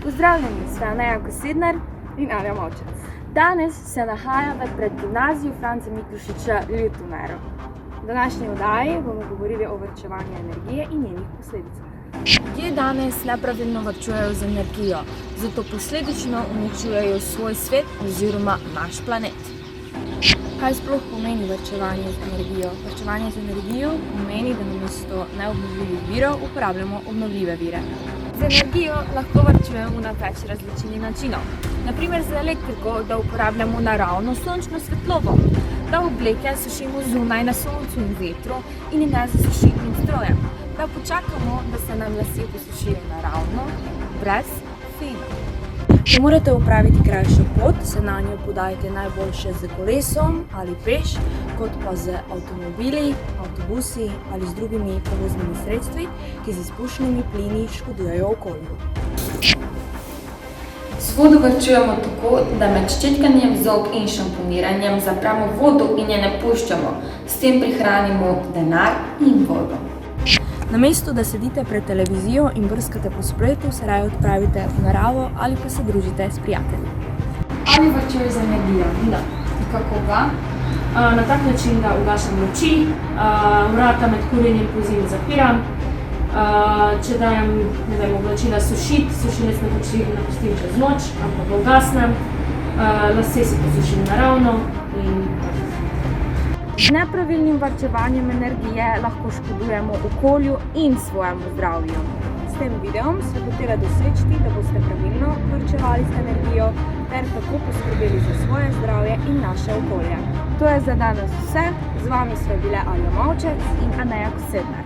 Pozdravljeni, sva Aneja Kosednar in Alja Mavčec. Danes se nahajamo pred gimnazijo Franca Miklošiča Ljutomeru. V današnji oddaji bomo govorili o varčevanju energije in njenih posledicah. Ljudje danes nepravilno varčujejo z energijo, zato posledično uničujejo svoj svet oziroma naš planet. Kaj sploh pomeni varčevanje z energijo? Varčevanje z energijo pomeni, da namesto neobnovljivih virov uporabljamo obnovljive vire. Z energijo lahko varčujemo na več različnih načinov. Naprimer z elektriko, da uporabljamo naravno sončno svetlobo, da obleke sušimo zunaj na soncu in vetru in ne z sušilnim strojem, da počakamo, da se nam lasje posušijo naravno, brez fena. Če morate upraviti krajšo pot, se na njo podajte najboljše z kolesom ali peš, kot pa z avtomobili, avtobusi ali z drugimi prevoznimi sredstvi, ki z izpušnimi plini škodujejo okolju. S vodo varčujemo tako, da med ščetkanjem zob in šamponiranjem zapremo vodo in je ne puščamo. S tem prihranimo denar in vodo. Namesto, da sedite pred televizijo in brskate po spletu, se raje odpravite v naravo ali pa se družite s prijatelji. Ali varčuješ z energijo? Da. Kako ga? Na tak način, da ugašam luči, vrata med kurjenjem pozimi zapiram, če dajem oblačila sušiti, sušilec ne pustim čez noč, ampak ga ugasnem, lase si posušim naravno in Z nepravilnim varčevanjem energije lahko škodujemo okolju in svojemu zdravju. S tem videom se hotela doseči, da boste pravilno varčevali z energijo ter tako poskrbeli za svoje zdravje in naše okolje. To je za danes vse. Z vami sva bile Alja Mavčec in Aneja Kosednar.